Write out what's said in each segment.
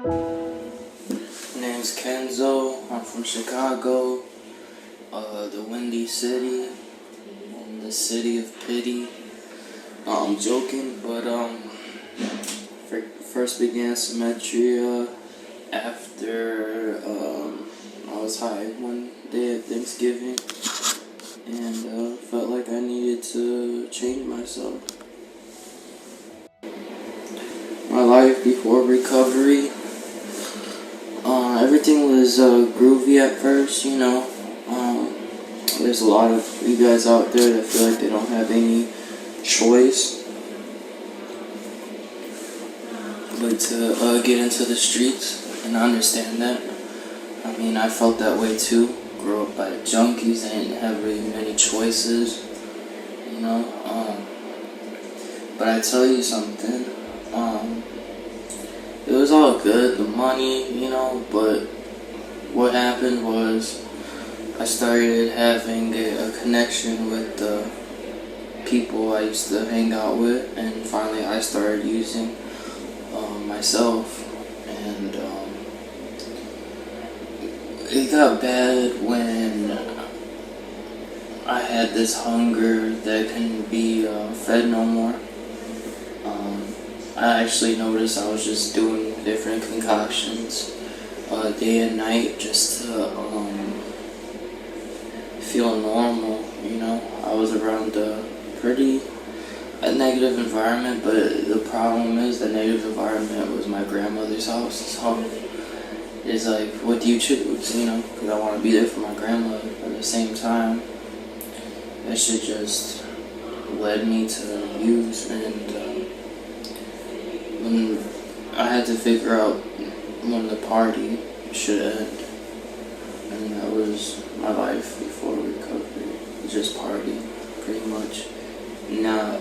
My name's Kenzo. I'm from Chicago, the Windy City, and the City of Pity. I'm joking, but first began Symmetria after I was high one day at Thanksgiving, and felt like I needed to change myself. My life before recovery. Everything was groovy at first, you know. There's a lot of you guys out there that feel like they don't have any choice but to get into the streets, and I understand that. I mean, I felt that way too. Grew up by junkies, I didn't have really many choices, you know. But I tell you something. It was all good, the money, you know, but what happened was I started having a connection with the people I used to hang out with, and finally I started using myself, and it got bad when I had this hunger that couldn't be fed no more. I actually noticed I was just doing different concoctions day and night just to feel normal, you know. I was around a negative environment, but the problem is the negative environment was my grandmother's house, so it's like, what do you choose, you know, because I want to be there for my grandmother. At the same time, that shit just led me to use, and when I had to figure out when the party should end, and that was my life before recovery. Just party, pretty much. No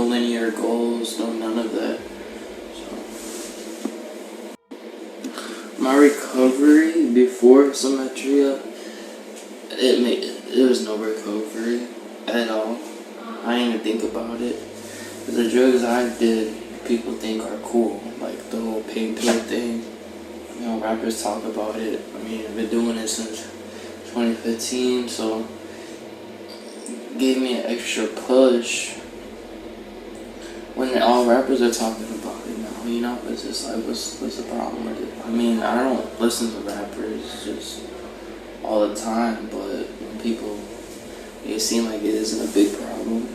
linear goals, none of that. So my recovery before Symmetria, it was no recovery at all. I didn't even think about it. The drugs I did, people think are cool, like the whole pain pill thing. You know, rappers talk about it. I mean, I've been doing it since 2015, so it gave me an extra push when all rappers are talking about it now. You know, it's just like, what's the problem with it? I mean, I don't listen to rappers just all the time, but when people make it seem like it isn't a big problem,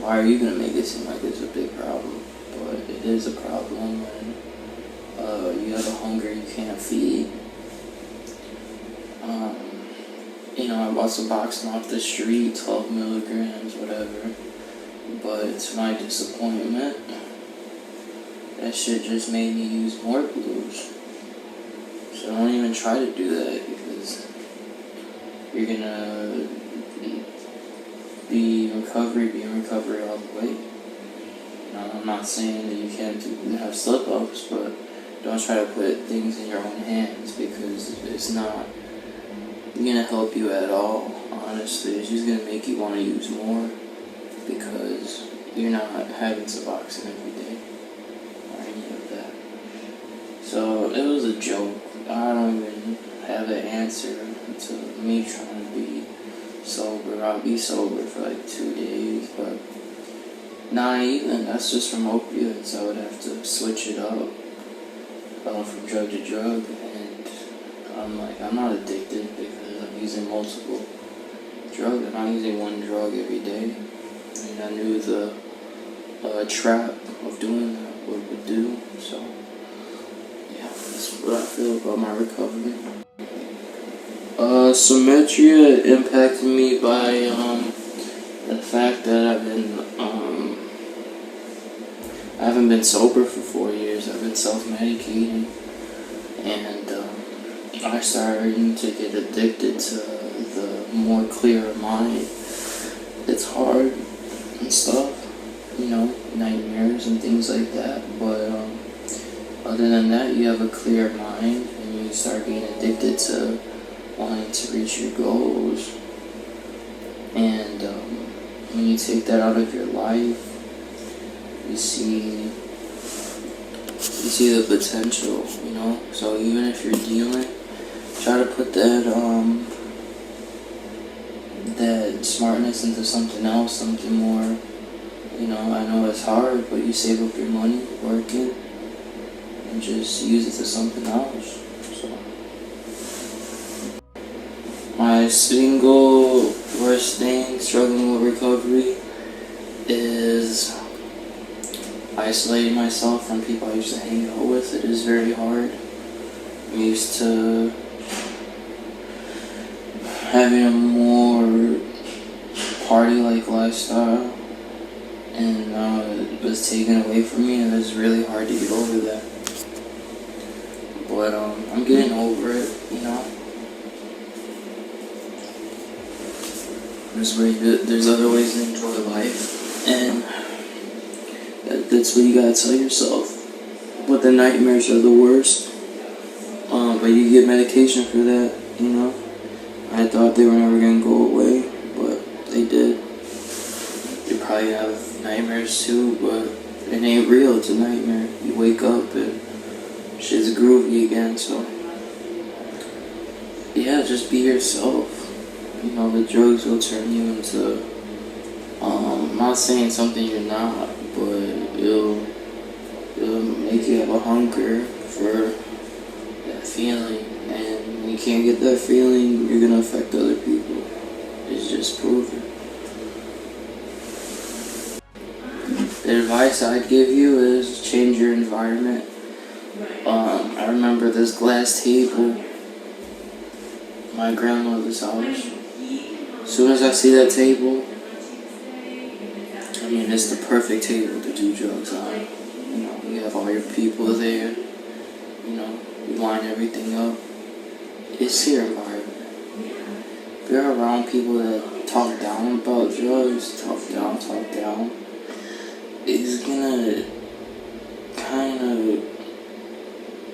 why are you gonna make it seem like it's a big problem? But it is a problem when you have a hunger you can't feed. You know, I bought some boxing off the street, 12 milligrams, whatever. But to my disappointment, that shit just made me use more blues. So don't even try to do that, because you're gonna be in recovery all the way. Now, I'm not saying that you can't have slip-ups, but don't try to put things in your own hands, because it's not gonna help you at all, honestly. It's just gonna make you want to use more, because you're not having Suboxone every day or any of that. So it was a joke. I don't even have an answer to me trying to be sober. I'll be sober for like 2 days, but not even. That's just from opiates. I would have to switch it up from drug to drug, and I'm not addicted because I'm using multiple drugs. I'm not using one drug every day. I mean, I knew the trap of doing that, what it would do. So yeah, that's what I feel about my recovery. Symmetria impacted me by the fact that I haven't been sober for 4 years. I've been self-medicating, and I started to get addicted to the more clearer mind. It's hard and stuff, you know, nightmares and things like that, but other than that, you have a clear mind, and you start getting addicted to wanting to reach your goals. And when you take that out of your life, you see You see the potential, you know? So even if you're dealing, try to put that smartness into something else, something more, you know, I know it's hard, but you save up your money working and just use it to something else. So my single worst thing struggling with recovery is isolating myself from people I used to hang out with. It is very hard. I'm used to having a more party-like lifestyle, and now it was taken away from me, and it's really hard to get over that. But I'm getting over it, you know. There's other ways to enjoy life, and that's what you gotta tell yourself. But the nightmares are the worst. But you get medication for that, you know. I thought they were never gonna go away, but they did. You probably have nightmares too, but it ain't real. It's a nightmare. You wake up and shit's groovy again. So yeah, just be yourself. You know, the drugs will turn you into, I'm not saying something you're not, but it'll make you have a hunger for that feeling, and when you can't get that feeling, you're gonna affect other people. It's just proven. The advice I'd give you is change your environment. I remember this glass table, my grandmother's house. As soon as I see that table, I mean, it's the perfect table to do drugs on. You know, you have all your people there. You know, you line everything up. It's your environment. If you're around people that talk down about drugs, talk down, it's gonna kind of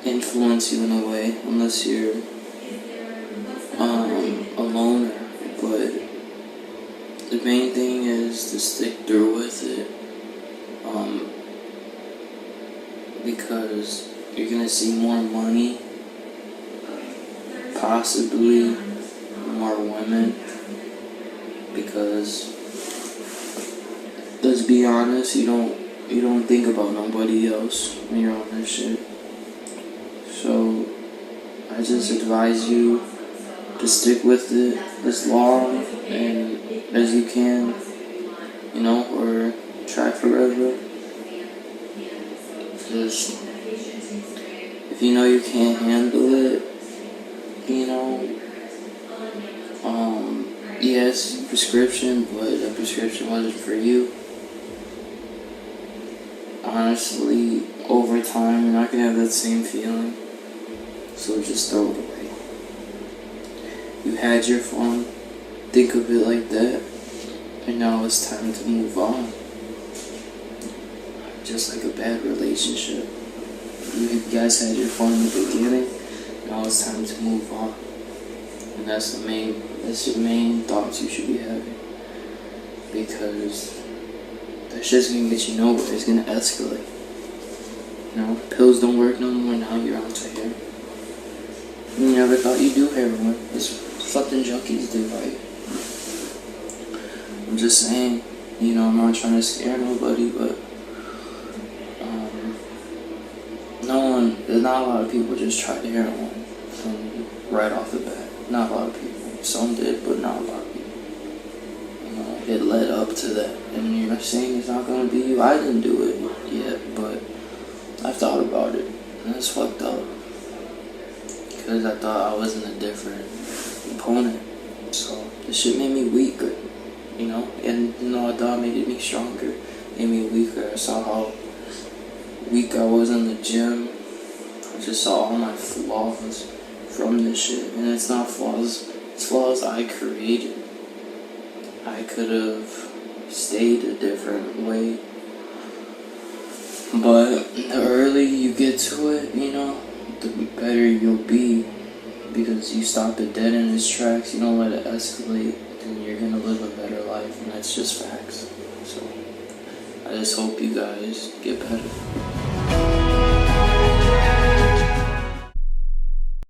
influence you in a way, unless you're a loner. But the main thing is to stick through with it, because you're gonna see more money, possibly more women, because let's be honest, you don't think about nobody else when you're on this shit. So I just advise you to stick with it as long and as you can, you know, or try forever. Just, if you know you can't handle it, you know, yes, prescription, but a prescription wasn't for you. Honestly, over time, you're not gonna have that same feeling, so just throw it away. You had your fun, think of it like that, and now it's time to move on. Just like a bad relationship. You guys had your fun in the beginning, now it's time to move on. And that's your main thoughts you should be having. Because that shit's gonna get you nowhere, it's gonna escalate. You know, pills don't work no more, now you're onto heroin. You never thought you'd do heroin. It's something junkies do, right? I'm just saying, you know, I'm not trying to scare nobody, but there's not a lot of people just tried heroin right off the bat. Not a lot of people. Some did, but not a lot of people. You know, it led up to that. And you're saying it's not gonna be you. I didn't do it yet, but I've thought about it, and it's fucked up. Because I thought I was in a different opponent. So this shit made me weaker, you know? And you know, I thought it made me stronger, made me weaker. I saw how weak I was in the gym. I just saw all my flaws from this shit. And it's not flaws, it's flaws I created. I could have stayed a different way. But the earlier you get to it, you know, the better you'll be, because you stop it dead in its tracks, you don't let it escalate, and you're gonna live a better life, and that's just facts. So I just hope you guys get better.